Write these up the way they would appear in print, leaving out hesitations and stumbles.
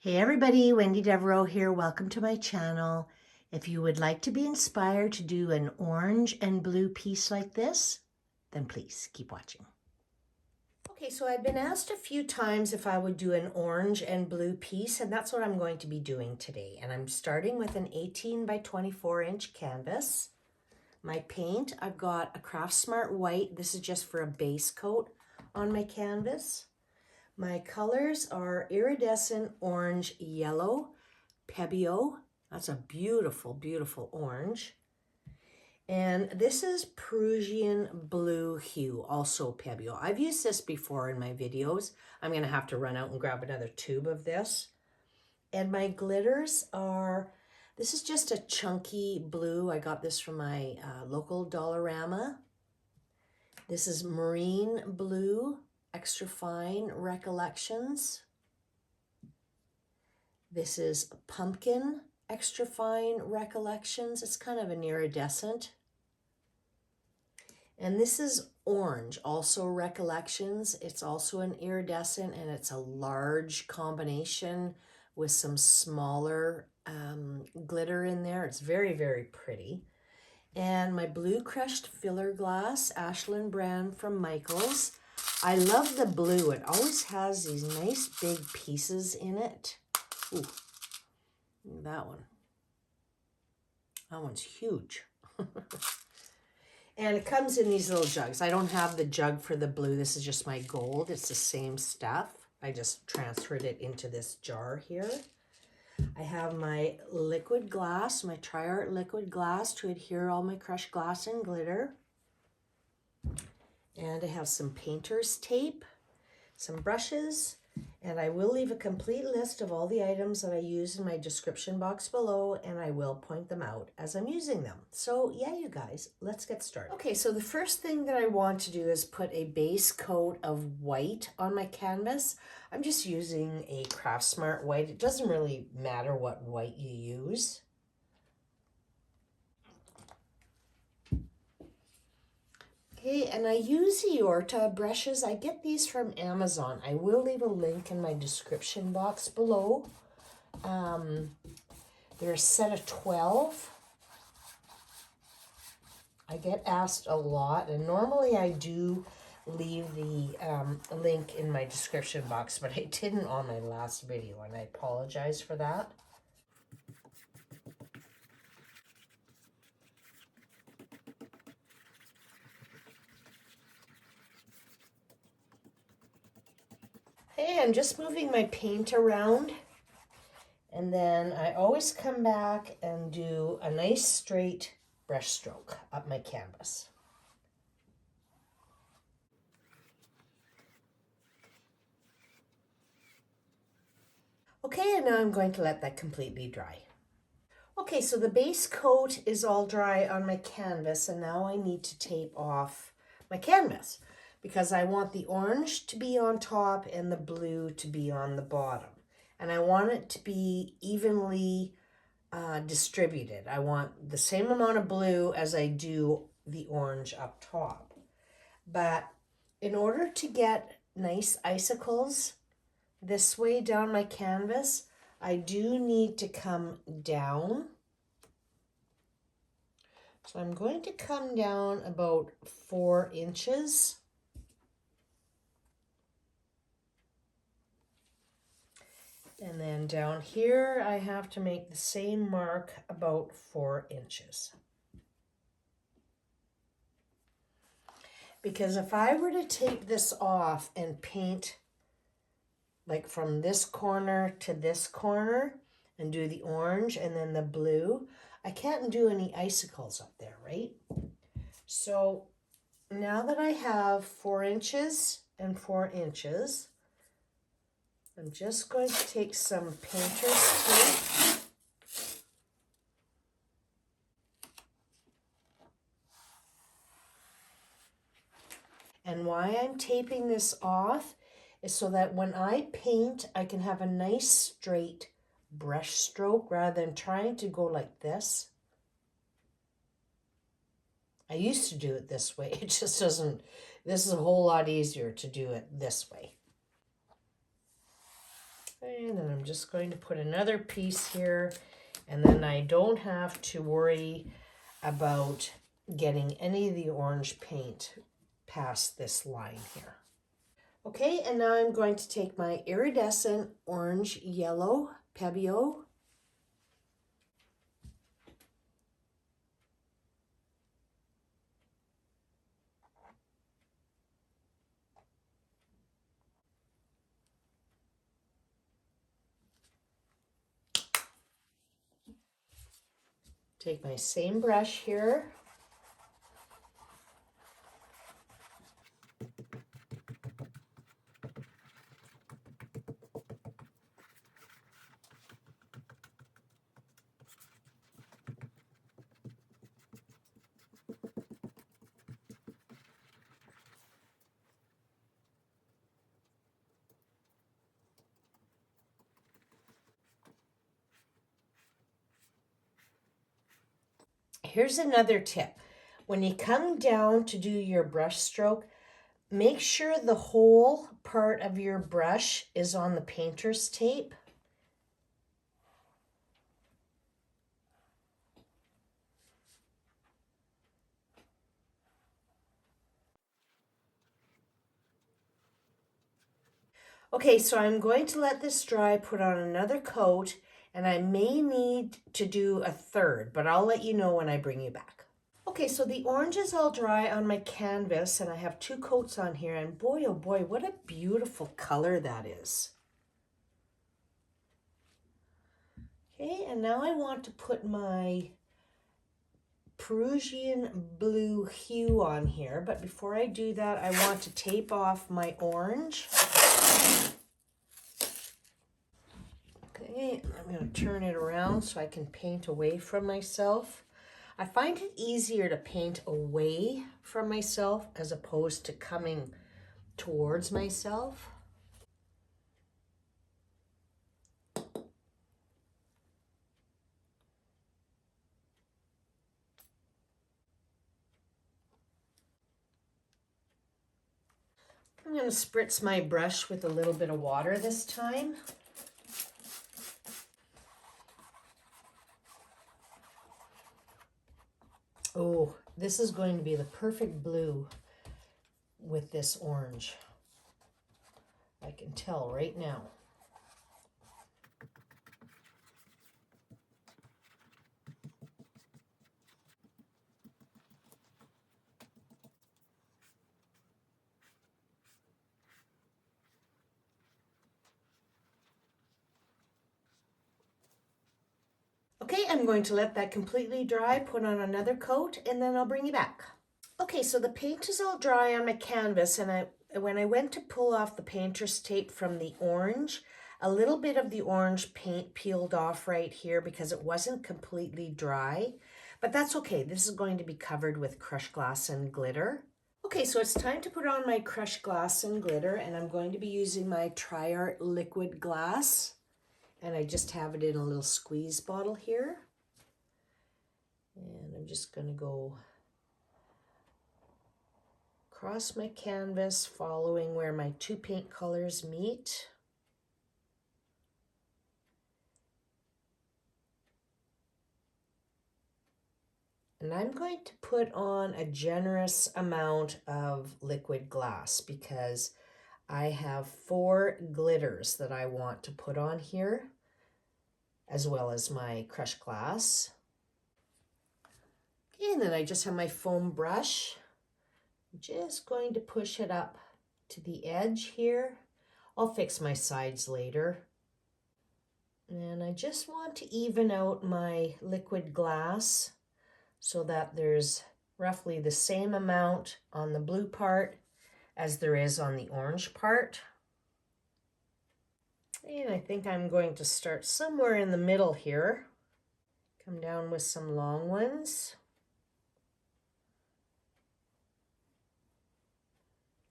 Hey everybody, Wendy Devereaux here. Welcome to my channel. If you would like to be inspired to do an orange and blue piece like this, then please keep watching. Okay, so I've been asked a few times if I would do an orange and blue piece, and that's what I'm going to be doing today. And I'm starting with an 18 by 24 inch canvas. My paint, I've got a Craftsmart white. This is just for a base coat on my canvas. My colors are Iridescent Orange Yellow, Pebeo. That's a beautiful, beautiful orange. And this is Prussian Blue Hue, also Pebeo. I've used this before in my videos. I'm going to have to run out and grab another tube of this. And my glitters are, this is just a chunky blue. I got this from my local Dollarama. This is Marine Blue, extra fine Recollections. This is Pumpkin, extra fine Recollections. It's kind of an iridescent. And this is Orange, also Recollections. It's also an iridescent, and it's a large combination with some smaller glitter in there. It's very, very pretty. And my blue crushed filler glass, Ashland brand from Michaels. I love the blue. It always has these nice big pieces in it. Ooh, that one. That one's huge. And it comes in these little jugs. I don't have the jug for the blue. This is just my gold. It's the same stuff. I just transferred it into this jar here. I have my liquid glass, my TriArt liquid glass to adhere all my crushed glass and glitter. And I have some painter's tape, some brushes, and I will leave a complete list of all the items that I use in my description box below, and I will point them out as I'm using them. So yeah, you guys, let's get started. Okay, so the first thing that I want to do is put a base coat of white on my canvas. I'm just using a Craftsmart white. It doesn't really matter what white you use. Okay, and I use Iorta brushes. I get these from Amazon. I will leave a link in my description box below. They're a set of 12. I get asked a lot, and normally I do leave the link in my description box, but I didn't on my last video, and I apologize for that. Hey, I'm just moving my paint around, and then I always come back and do a nice straight brush stroke up my canvas. Okay, and now I'm going to let that completely dry. Okay, so the base coat is all dry on my canvas, and now I need to tape off my canvas because I want the orange to be on top and the blue to be on the bottom. And I want it to be evenly distributed. I want the same amount of blue as I do the orange up top. But in order to get nice icicles this way down my canvas, I do need to come down. So I'm going to come down about 4 inches. And then down here, I have to make the same mark about 4 inches. Because if I were to take this off and paint like from this corner to this corner and do the orange and then the blue, I can't do any icicles up there, right? So now that I have 4 inches and 4 inches, I'm just going to take some painter's tape and why I'm taping this off is so that when I paint, I can have a nice straight brush stroke rather than trying to go like this. I used to do it this way. It just doesn't, this is a whole lot easier to do it this way. And then I'm just going to put another piece here, and then I don't have to worry about getting any of the orange paint past this line here. Okay, and now I'm going to take my Iridescent Orange Yellow pebeo. Take my same brush here. Here's another tip. When you come down to do your brush stroke, make sure the whole part of your brush is on the painter's tape. Okay, so I'm going to let this dry, put on another coat, and I may need to do a third, but I'll let you know when I bring you back. Okay, so the orange is all dry on my canvas, and I have 2 coats on here, and boy, oh boy, what a beautiful color that is. Okay, and now I want to put my Prussian Blue Hue on here, but before I do that, I want to tape off my orange. Okay, I'm going to turn it around so I can paint away from myself. I find it easier to paint away from myself as opposed to coming towards myself. I'm going to spritz my brush with a little bit of water this time. Oh, this is going to be the perfect blue with this orange. I can tell right now. Okay, I'm going to let that completely dry, put on another coat, and then I'll bring you back. Okay, so the paint is all dry on my canvas, and when I went to pull off the painter's tape from the orange, a little bit of the orange paint peeled off right here because it wasn't completely dry, but that's okay. This is going to be covered with crushed glass and glitter. Okay, so it's time to put on my crushed glass and glitter, and I'm going to be using my TriArt liquid glass, and I just have it in a little squeeze bottle here. And I'm just going to go across my canvas, following where my 2 paint colors meet. And I'm going to put on a generous amount of liquid glass because I have 4 glitters that I want to put on here, as well as my crushed glass. Okay, and then I just have my foam brush. I'm just going to push it up to the edge here. I'll fix my sides later. And I just want to even out my liquid glass so that there's roughly the same amount on the blue part as there is on the orange part. And I think I'm going to start somewhere in the middle here. Come down with some long ones.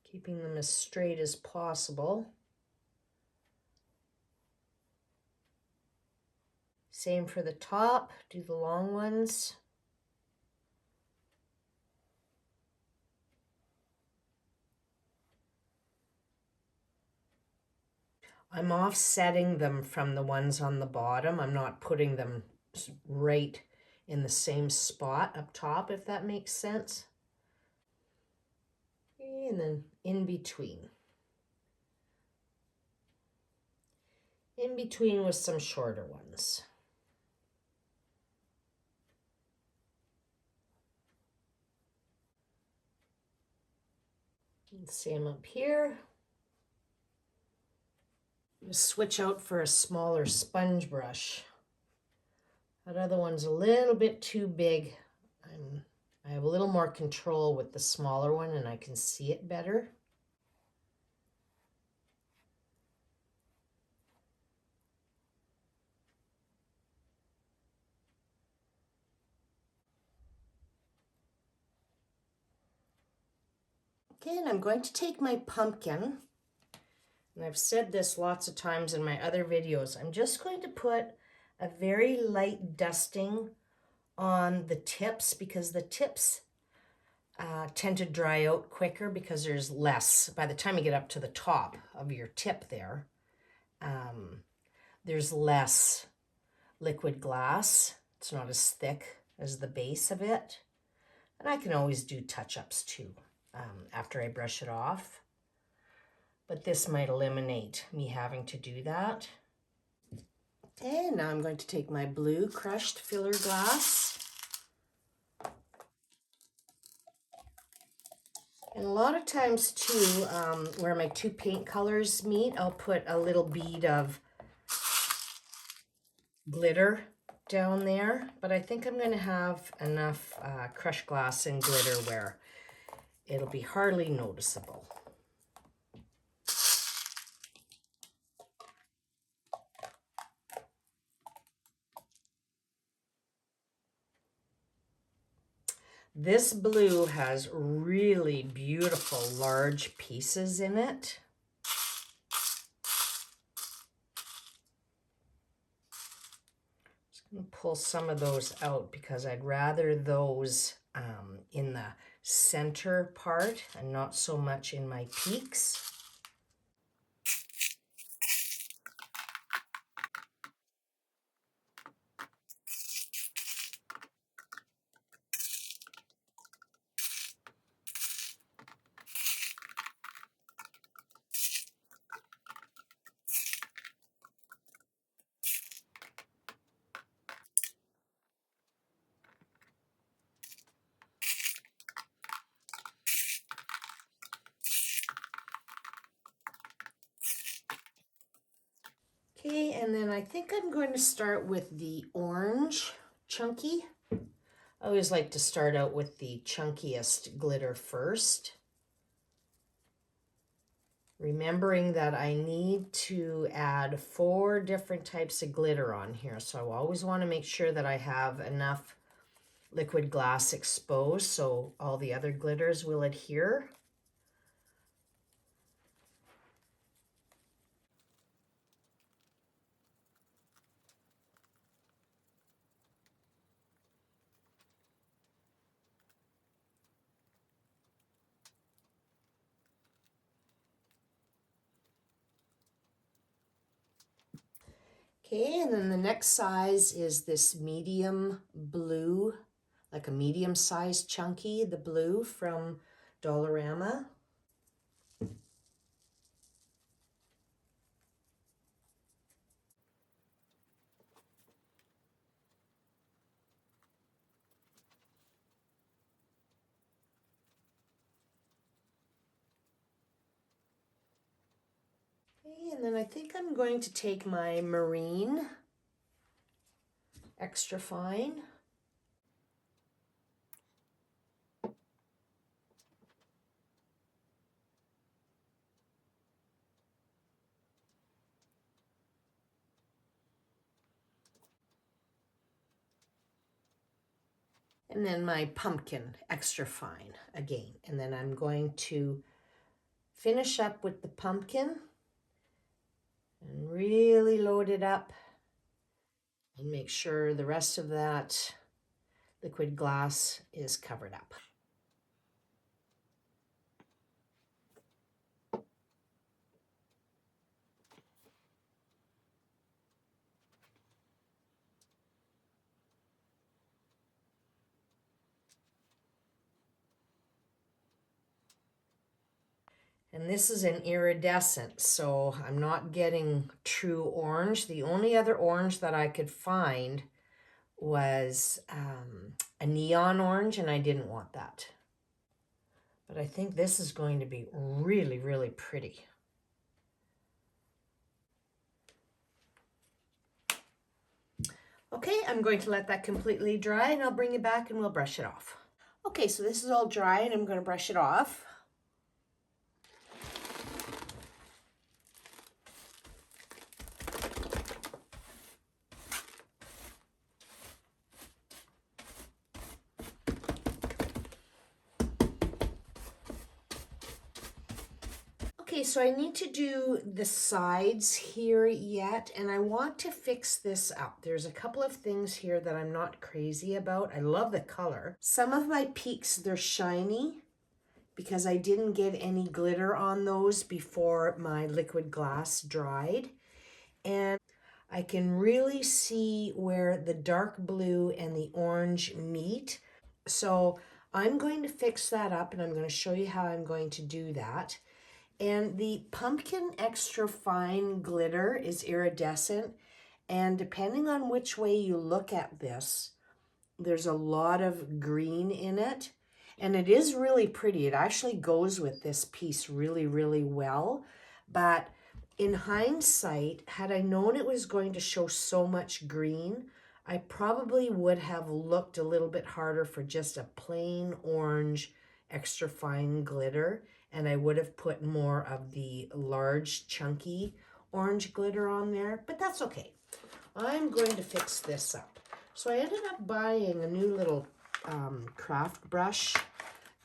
Keeping them as straight as possible. Same for the top, do the long ones. I'm offsetting them from the ones on the bottom. I'm not putting them right in the same spot up top, if that makes sense. Okay, and then in between. In between with some shorter ones. And same up here. Just switch out for a smaller sponge brush. That other one's a little bit too big. I have a little more control with the smaller one and I can see it better. Okay, and I'm going to take my pumpkin, and I've said this lots of times in my other videos, I'm just going to put a very light dusting on the tips because the tips tend to dry out quicker because there's less. By the time you get up to the top of your tip there's less liquid glass. It's not as thick as the base of it. And I can always do touch-ups too after I brush it off. But this might eliminate me having to do that. And now I'm going to take my blue crushed filler glass. And a lot of times too, where my two paint colors meet, I'll put a little bead of glitter down there. But I think I'm going to have enough crushed glass and glitter where it'll be hardly noticeable. This blue has really beautiful large pieces in it. Just going to pull some of those out because I'd rather those in the center part and not so much in my peaks. Okay, and then I think I'm going to start with the orange chunky. I always like to start out with the chunkiest glitter first. Remembering that I need to add 4 different types of glitter on here. So I always want to make sure that I have enough liquid glass exposed so all the other glitters will adhere. Okay, and then the next size is this medium blue, like a medium-sized chunky, the blue from Dollarama. Okay, and then I think I'm going to take my marine extra fine. And then my pumpkin extra fine again. And then I'm going to finish up with the pumpkin and really load it up and make sure the rest of that liquid glass is covered up. And this is an iridescent, so I'm not getting true orange. The only other orange that I could find was a neon orange, and I didn't want that. But I think this is going to be really, really pretty. Okay, I'm going to let that completely dry, and I'll bring it back and we'll brush it off. Okay, so this is all dry and I'm going to brush it off. Okay, so I need to do the sides here yet, and I want to fix this up. There's a couple of things here that I'm not crazy about. I love the color. Some of my peaks, they're shiny because I didn't get any glitter on those before my liquid glass dried. And I can really see where the dark blue and the orange meet. So I'm going to fix that up, and I'm going to show you how I'm going to do that. And the pumpkin extra fine glitter is iridescent, and depending on which way you look at this, there's a lot of green in it, and it is really pretty. It actually goes with this piece really, really well. But in hindsight, had I known it was going to show so much green, I probably would have looked a little bit harder for just a plain orange extra fine glitter, and I would have put more of the large chunky orange glitter on there, but that's okay. I'm going to fix this up. So I ended up buying a new little craft brush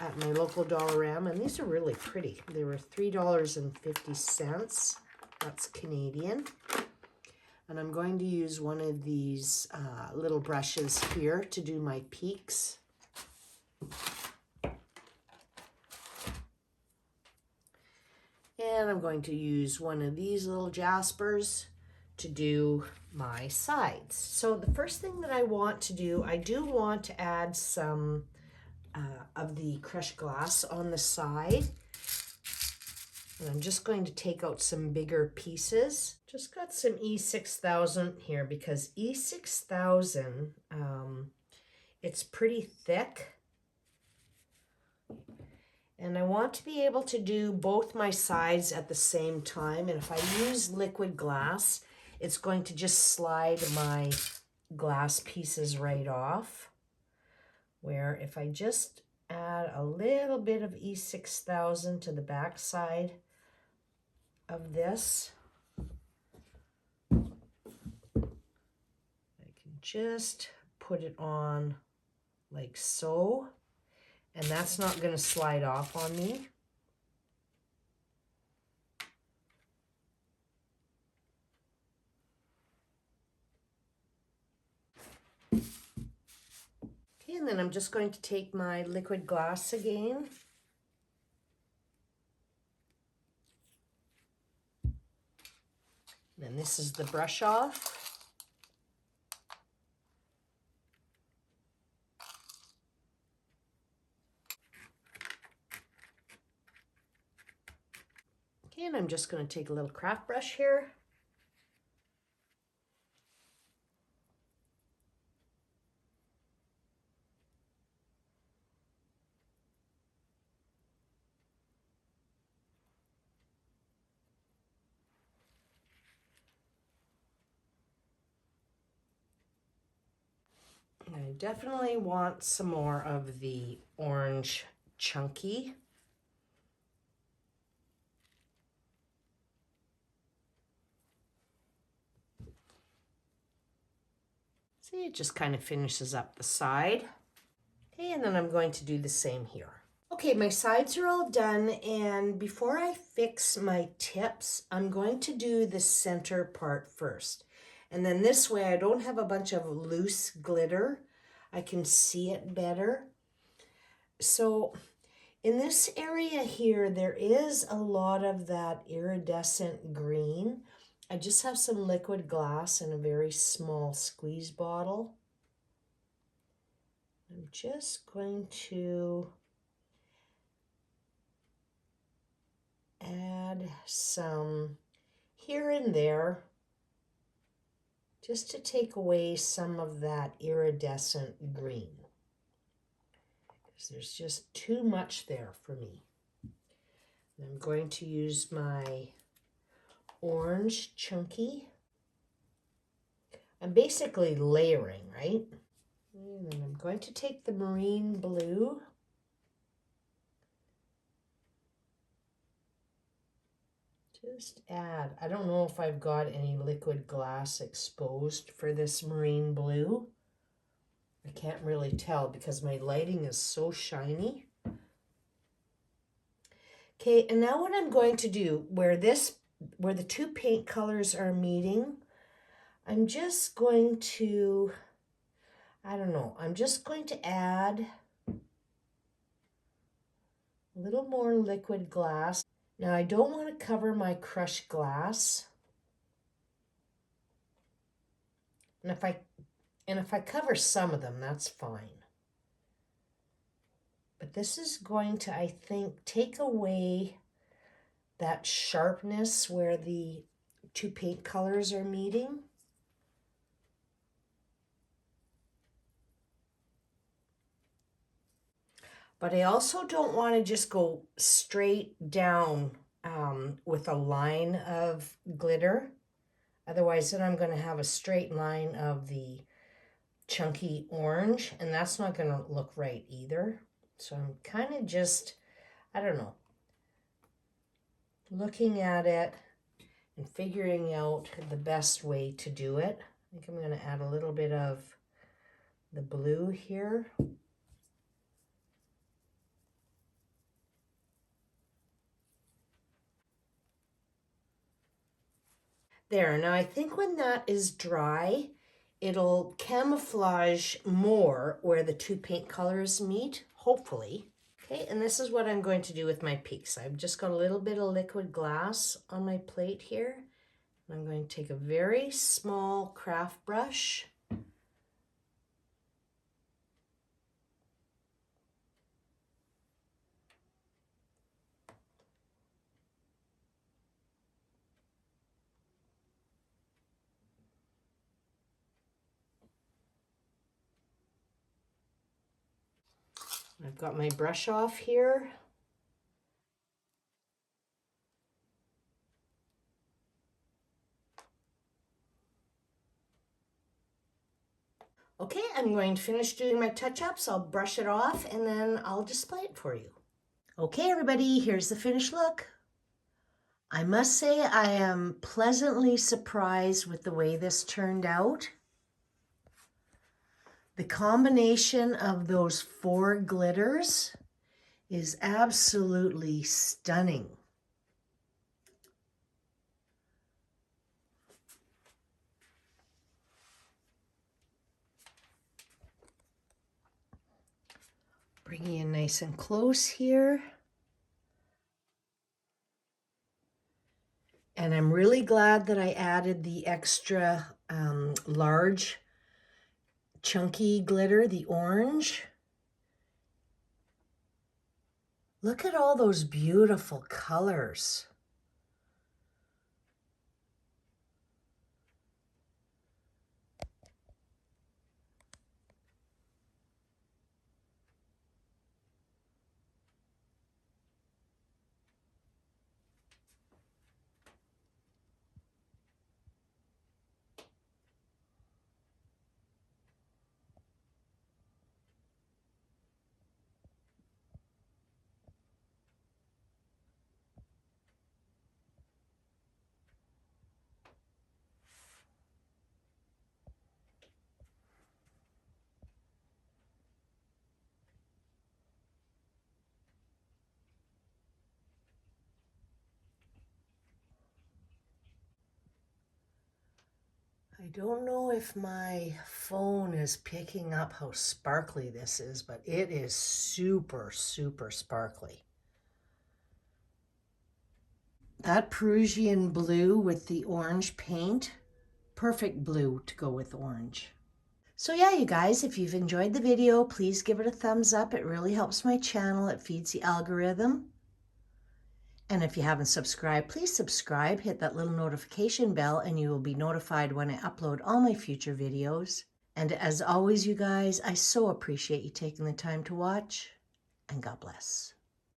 at my local Dollarama, and these are really pretty. They were $3.50. That's Canadian. And I'm going to use one of these little brushes here to do my peaks. And I'm going to use one of these little jaspers to do my sides. So the first thing that I want to do, I do want to add some of the crushed glass on the side. And I'm just going to take out some bigger pieces. Just got some E6000 here because E6000, it's pretty thick. And I want to be able to do both my sides at the same time. And if I use liquid glass, it's going to just slide my glass pieces right off. Where if I just add a little bit of E6000 to the back side of this, I can just put it on like so. And that's not going to slide off on me. Okay, and then I'm just going to take my liquid glass again. And this is the brush off. Okay, and I'm just going to take a little craft brush here. I definitely want some more of the orange chunky. See, it just kind of finishes up the side. Okay, and then I'm going to do the same here. Okay, my sides are all done, and before I fix my tips, I'm going to do the center part first. And then this way I don't have a bunch of loose glitter. I can see it better. So in this area here, there is a lot of that iridescent green. I just have some liquid glass in a very small squeeze bottle. I'm just going to add some here and there just to take away some of that iridescent green, because there's just too much there for me. I'm going to use my orange chunky. I'm basically layering, right? And then I'm going to take the marine blue. Just add, I don't know if I've got any liquid glass exposed for this marine blue. I can't really tell because my lighting is so shiny. Okay, and now what I'm going to do, where the two paint colors are meeting, I'm just going to, I don't know, I'm just going to add a little more liquid glass. Now I don't want to cover my crushed glass. And if I cover some of them, that's fine. But this is going to, I think, take away that sharpness where the two paint colors are meeting. But I also don't want to just go straight down with a line of glitter. Otherwise, then I'm going to have a straight line of the chunky orange, and that's not going to look right either. So I'm kind of just, I don't know, looking at it and figuring out the best way to do it. I think I'm going to add a little bit of the blue here. There, now I think when that is dry, it'll camouflage more where the two paint colors meet, hopefully. Okay, and this is what I'm going to do with my peaks. I've just got a little bit of liquid glass on my plate here. I'm going to take a very small craft brush. I've got my brush off here. Okay, I'm going to finish doing my touch-ups. I'll brush it off and then I'll display it for you. Okay, everybody, here's the finished look. I must say I am pleasantly surprised with the way this turned out. The combination of those four glitters is absolutely stunning. Bringing in nice and close here. And I'm really glad that I added the extra large chunky glitter, the orange. Look at all those beautiful colors. I don't know if my phone is picking up how sparkly this is, but it is super, super sparkly. That Prussian blue with the orange paint, perfect blue to go with orange. So yeah, you guys, if you've enjoyed the video, please give it a thumbs up. It really helps my channel. It feeds the algorithm. And if you haven't subscribed, please subscribe, hit that little notification bell, and you will be notified when I upload all my future videos. And as always, you guys, I so appreciate you taking the time to watch, and God bless.